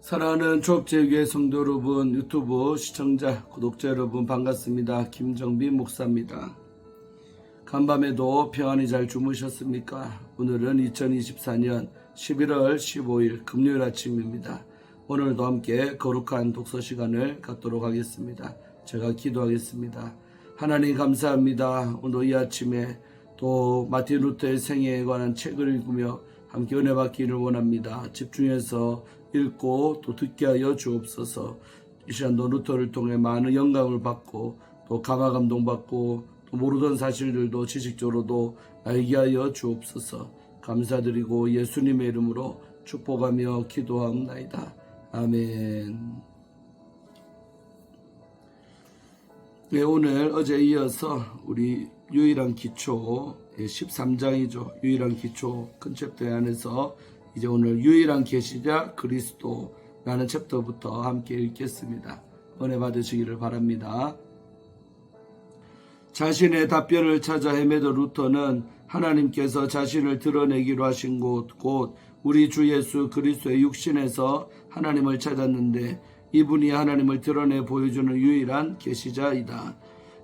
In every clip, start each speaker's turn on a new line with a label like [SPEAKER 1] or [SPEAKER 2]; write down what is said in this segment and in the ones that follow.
[SPEAKER 1] 사랑하는 초업제교회 성도 여러분, 유튜브 시청자, 구독자 여러분 반갑습니다. 김정빈 목사입니다. 간밤에도 평안히 잘 주무셨습니까? 오늘은 2024년 11월 15일 금요일 아침입니다. 오늘도 함께 거룩한 독서 시간을 갖도록 하겠습니다. 제가 기도하겠습니다. 하나님 감사합니다. 오늘 이 아침에 또 마틴 루터의 생애에 관한 책을 읽으며 함께 은혜 받기를 원합니다. 집중해서 읽고 또 듣게 하여 주옵소서. 이 시간도 루터를 통해 많은 영감을 받고 또 감화 감동받고 또 모르던 사실들도 지식적으로도 알게 하여 주옵소서. 감사드리고 예수님의 이름으로 축복하며 기도하옵나이다. 아멘. 네, 오늘 어제 이어서 우리 유일한 기초 13장이죠. 유일한 기초 큰 챕터 안에서 이제 오늘 유일한 계시자 그리스도라는 챕터부터 함께 읽겠습니다. 은혜 받으시기를 바랍니다. 자신의 답변을 찾아 헤매던 루터는 하나님께서 자신을 드러내기로 하신 곳, 곧 우리 주 예수 그리스도의 육신에서 하나님을 찾았는데 이분이 하나님을 드러내 보여주는 유일한 계시자이다.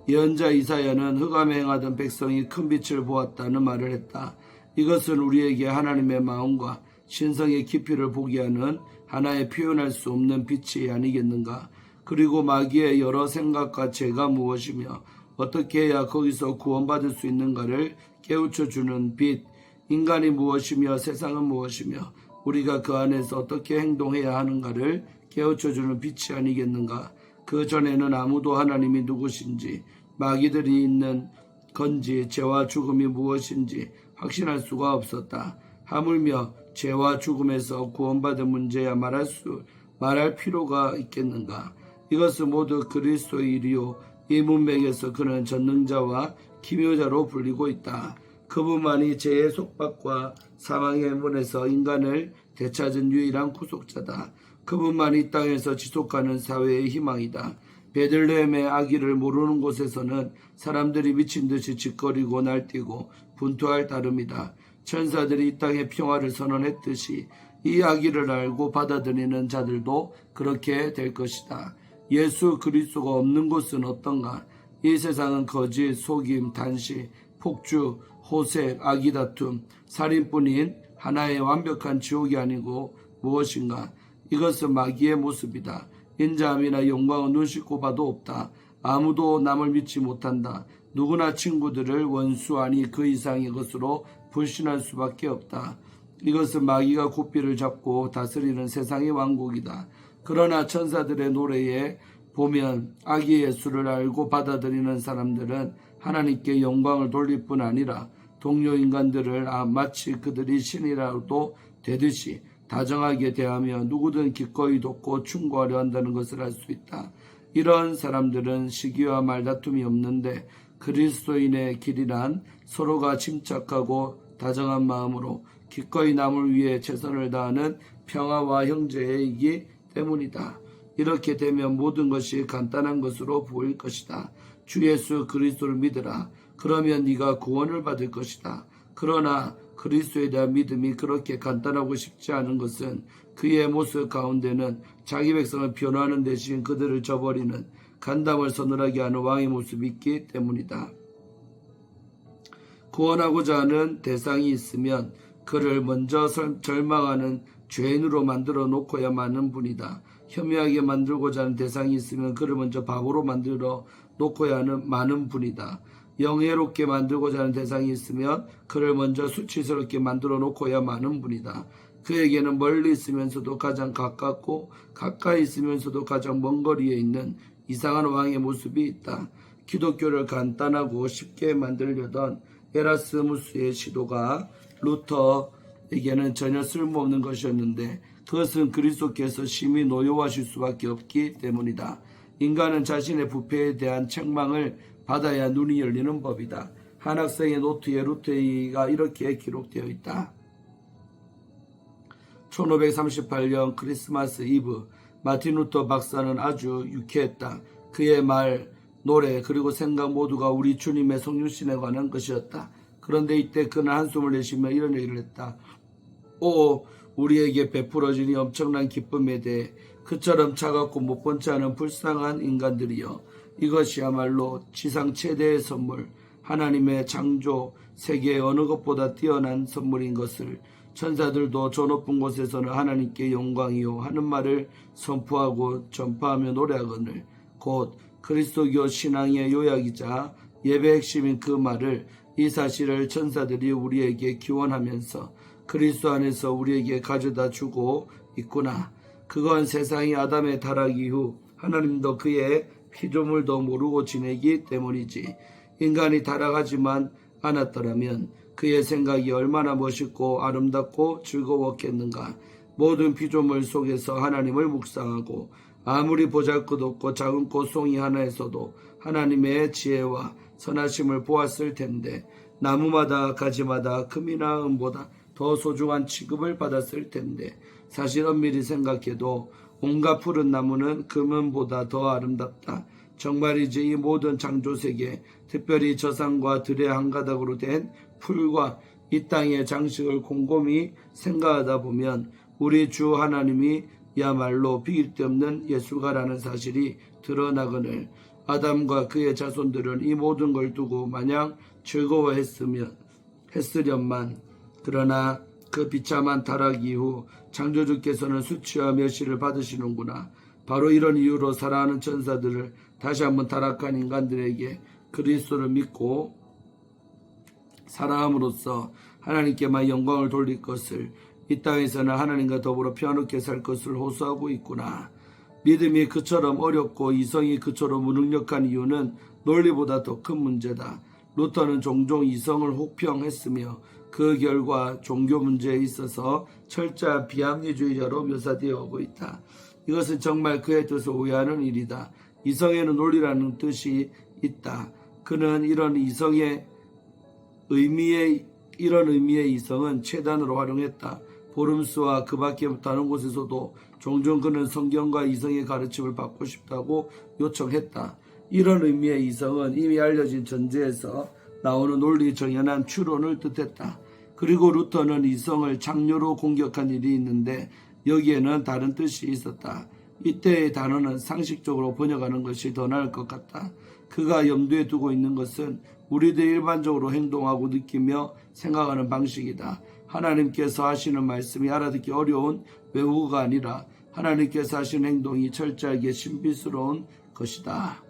[SPEAKER 1] 예언자 이사야는 흑암에 행하던 백성이 큰 빛을 보았다는 말을 했다. 이것은 우리에게 하나님의 마음과 신성의 깊이를 보게 하는 하나의 표현할 수 없는 빛이 아니겠는가. 그리고 마귀의 여러 생각과 죄가 무엇이며 어떻게 해야 거기서 구원받을 수 있는가를 깨우쳐주는 빛, 인간이 무엇이며 세상은 무엇이며 우리가 그 안에서 어떻게 행동해야 하는가를 깨우쳐주는 빛이 아니겠는가. 그 전에는 아무도 하나님이 누구신지 마귀들이 있는 건지 죄와 죽음이 무엇인지 확신할 수가 없었다. 하물며 죄와 죽음에서 구원받은 문제야 말할 필요가 있겠는가. 이것은 모두 그리스도의 일이요 이 문맥에서 그는 전능자와 기묘자로 불리고 있다. 그분만이 죄의 속박과 사망의 문에서 인간을 되찾은 유일한 구속자다. 그분만이 이 땅에서 지속하는 사회의 희망이다. 베들레헴의 아기를 모르는 곳에서는 사람들이 미친 듯이 짓거리고 날뛰고 분투할 따름이다. 천사들이 이 땅의 평화를 선언했듯이 이 아기를 알고 받아들이는 자들도 그렇게 될 것이다. 예수 그리스도가 없는 곳은 어떤가? 이 세상은 거짓, 속임, 단시, 폭주, 호색, 악의 다툼, 살인뿐인 하나의 완벽한 지옥이 아니고 무엇인가? 이것은 마귀의 모습이다. 인자함이나 영광은 눈 씻고 봐도 없다. 아무도 남을 믿지 못한다. 누구나 친구들을 원수 아니 그 이상의 것으로 불신할 수밖에 없다. 이것은 마귀가 고삐를 잡고 다스리는 세상의 왕국이다. 그러나 천사들의 노래에 보면 악의 예수를 알고 받아들이는 사람들은 하나님께 영광을 돌릴 뿐 아니라 동료 인간들을 마치 그들이 신이라도 되듯이 다정하게 대하며 누구든 기꺼이 돕고 충고하려 한다는 것을 알 수 있다. 이런 사람들은 시기와 말다툼이 없는데 그리스도인의 길이란 서로가 침착하고 다정한 마음으로 기꺼이 남을 위해 최선을 다하는 평화와 형제이기 때문이다. 이렇게 되면 모든 것이 간단한 것으로 보일 것이다. 주 예수 그리스도를 믿으라. 그러면 네가 구원을 받을 것이다. 그러나 그리스도에 대한 믿음이 그렇게 간단하고 쉽지 않은 것은 그의 모습 가운데는 자기 백성을 변호하는 대신 그들을 저버리는 간담을 서늘하게 하는 왕의 모습이 있기 때문이다. 구원하고자 하는 대상이 있으면 그를 먼저 절망하는 죄인으로 만들어 놓고야 하는 분이다. 혐오하게 만들고자 하는 대상이 있으면 그를 먼저 바보로 만들어 놓고야 하는 많은 분이다. 영예롭게 만들고자 하는 대상이 있으면 그를 먼저 수치스럽게 만들어 놓고야 많은 분이다. 그에게는 멀리 있으면서도 가장 가깝고 가까이 있으면서도 가장 먼 거리에 있는 이상한 왕의 모습이 있다. 기독교를 간단하고 쉽게 만들려던 에라스무스의 시도가 루터에게는 전혀 쓸모없는 것이었는데 그것은 그리스도께서 심히 노여워하실 수밖에 없기 때문이다. 인간은 자신의 부패에 대한 책망을 받아야 눈이 열리는 법이다. 한 학생의 노트에 루터가 이렇게 기록되어 있다. 1538년 크리스마스 이브 마틴 루터 박사는 아주 유쾌했다. 그의 말, 노래 그리고 생각 모두가 우리 주님의 성육신에 관한 것이었다. 그런데 이때 그는 한숨을 내쉬며 이런 얘기를 했다. 오, 우리에게 베풀어진 이 엄청난 기쁨에 대해 그처럼 차갑고 못 본 채 하는 불쌍한 인간들이여, 이것이야말로 지상 최대의 선물, 하나님의 창조, 세계의 어느 것보다 뛰어난 선물인 것을 천사들도 저 높은 곳에서는 하나님께 영광이요 하는 말을 선포하고 전파하며 노래하거늘, 곧 그리스도교 신앙의 요약이자 예배 핵심인 그 말을, 이 사실을 천사들이 우리에게 기원하면서 그리스도 안에서 우리에게 가져다 주고 있구나. 그건 세상이 아담의 타락 이후 하나님도 그의 피조물도 모르고 지내기 때문이지. 인간이 타락하지만 않았더라면 그의 생각이 얼마나 멋있고 아름답고 즐거웠겠는가. 모든 피조물 속에서 하나님을 묵상하고 아무리 보잘것없고 작은 꽃송이 하나에서도 하나님의 지혜와 선하심을 보았을 텐데, 나무마다 가지마다 금이나 은보다 더 소중한 취급을 받았을 텐데, 사실 엄밀히 생각해도 온갖 푸른 나무는 금은보다 더 아름답다. 정말이지. 이 모든 창조세계, 특별히 저 산과 들의 한 가닥으로 된 풀과 이 땅의 장식을 곰곰이 생각하다 보면 우리 주 하나님이 야말로 비길 데 없는 예술가라는 사실이 드러나거늘, 아담과 그의 자손들은 이 모든 걸 두고 마냥 즐거워했으련만, 그러나 그 비참한 타락 이후 창조주께서는 수치와 멸시를 받으시는구나. 바로 이런 이유로 사랑하는 천사들을 다시 한번 타락한 인간들에게 그리스도를 믿고 사랑함으로써 하나님께만 영광을 돌릴 것을, 이 땅에서는 하나님과 더불어 평안하게 살 것을 호소하고 있구나. 믿음이 그처럼 어렵고 이성이 그처럼 무능력한 이유는 논리보다 더 큰 문제다. 루터는 종종 이성을 혹평했으며 그 결과 종교 문제에 있어서 철저한 비합리주의자로 묘사되어 오고 있다. 이것은 정말 그의 뜻을 오해하는 일이다. 이성에는 논리라는 뜻이 있다. 그는 이런 의미의 이성은 최단으로 활용했다. 보름스와 그 밖에 다른 곳에서도 종종 그는 성경과 이성의 가르침을 받고 싶다고 요청했다. 이런 의미의 이성은 이미 알려진 전제에서 나오는 논리 정연한 추론을 뜻했다. 그리고 루터는 이성을 창조로 공격한 일이 있는데 여기에는 다른 뜻이 있었다. 이때의 단어는 상식적으로 번역하는 것이 더 나을 것 같다. 그가 염두에 두고 있는 것은 우리들이 일반적으로 행동하고 느끼며 생각하는 방식이다. 하나님께서 하시는 말씀이 알아듣기 어려운 외국어가 아니라 하나님께서 하시는 행동이 철저하게 신비스러운 것이다.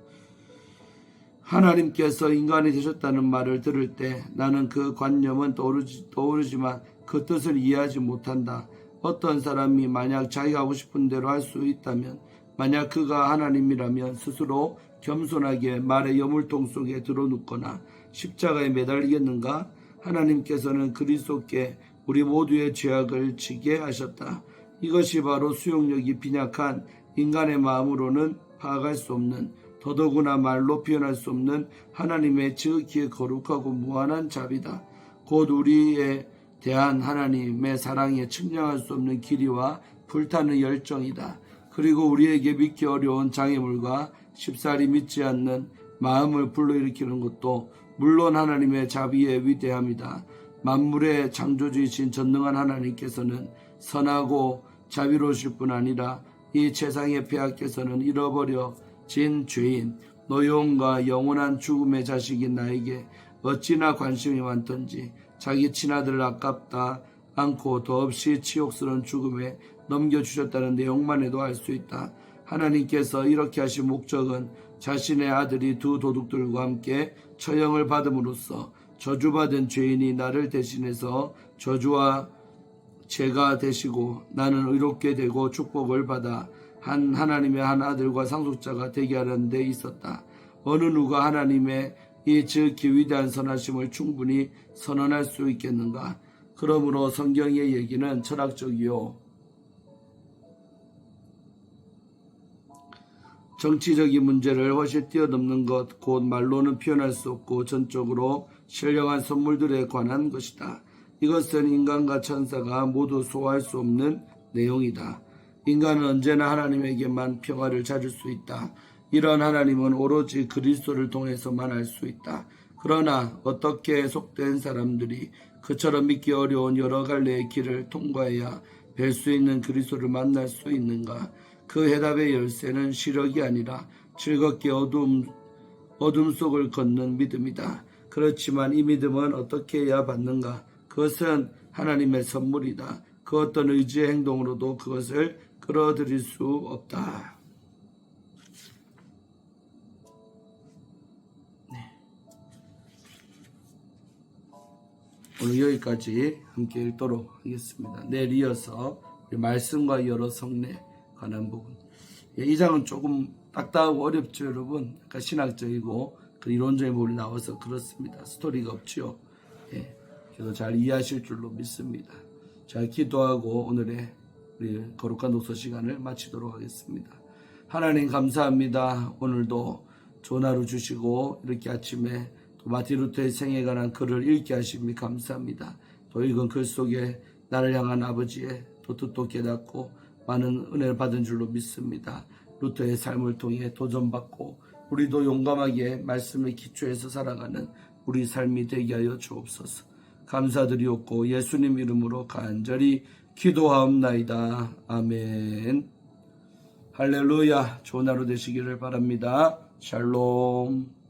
[SPEAKER 1] 하나님께서 인간이 되셨다는 말을 들을 때 나는 그 관념은 떠오르지만 그 뜻을 이해하지 못한다. 어떤 사람이 만약 자기가 하고 싶은 대로 할 수 있다면, 만약 그가 하나님이라면 스스로 겸손하게 말의 여물통 속에 들어눕거나 십자가에 매달리겠는가? 하나님께서는 그리스도께 우리 모두의 죄악을 지게 하셨다. 이것이 바로 수용력이 빈약한 인간의 마음으로는 파악할 수 없는, 더더구나 말로 표현할 수 없는 하나님의 지극히 거룩하고 무한한 자비다. 곧 우리에 대한 하나님의 사랑에 측량할 수 없는 길이와 불타는 열정이다. 그리고 우리에게 믿기 어려운 장애물과 쉽사리 믿지 않는 마음을 불러일으키는 것도 물론 하나님의 자비의 위대함이다. 만물의 창조주이신 전능한 하나님께서는 선하고 자비로우실 뿐 아니라 이 세상의 폐하께서는 잃어버려진 죄인, 노여움과 영원한 죽음의 자식인 나에게 어찌나 관심이 많던지 자기 친아들을 아깝다 않고 더없이 치욕스러운 죽음에 넘겨주셨다는 내용만 해도 알 수 있다. 하나님께서 이렇게 하신 목적은 자신의 아들이 두 도둑들과 함께 처형을 받음으로써 저주받은 죄인이 나를 대신해서 저주와 죄가 되시고 나는 의롭게 되고 축복을 받아 하나님의 한 아들과 상속자가 되게 하는 데 있었다. 어느 누가 하나님의 이 지극히 위대한 선하심을 충분히 선언할 수 있겠는가? 그러므로 성경의 얘기는 철학적이요 정치적인 문제를 훨씬 뛰어넘는 것, 곧 말로는 표현할 수 없고 전적으로 신령한 선물들에 관한 것이다. 이것은 인간과 천사가 모두 소화할 수 없는 내용이다. 인간은 언제나 하나님에게만 평화를 찾을 수 있다. 이런 하나님은 오로지 그리스도를 통해서만 알 수 있다. 그러나 어떻게 속된 사람들이 그처럼 믿기 어려운 여러 갈래의 길을 통과해야 뵐 수 있는 그리스도를 만날 수 있는가? 그 해답의 열쇠는 시력이 아니라 즐겁게 어둠 속을 걷는 믿음이다. 그렇지만 이 믿음은 어떻게 해야 받는가? 그것은 하나님의 선물이다. 그 어떤 의지의 행동으로도 그것을 끌어들일 수 없다. 오늘 여기까지 함께 읽도록 하겠습니다. 내일 이어서 말씀과 여러 성례 관한 부분. 이 장은 조금 딱딱하고 어렵죠, 여러분. 약간 신학적이고 그 이론적인 부분이 나와서 그렇습니다. 스토리가 없죠. 그래서 잘 이해하실 줄로 믿습니다. 잘 기도하고 오늘의 우리 거룩한 독서 시간을 마치도록 하겠습니다. 하나님 감사합니다. 오늘도 좋은 하루 주시고 이렇게 아침에 또 마틴 루터의 생애에 관한 글을 읽게 하심이 감사합니다. 또 읽은 글 속에 나를 향한 아버지의 또 뜻도 깨닫고 많은 은혜를 받은 줄로 믿습니다. 루터의 삶을 통해 도전받고 우리도 용감하게 말씀의 기초에서 살아가는 우리 삶이 되게 하여 주옵소서. 감사드리옵고 예수님 이름으로 간절히 기도하옵나이다. 아멘. 할렐루야. 좋은 하루 되시기를 바랍니다. 샬롬.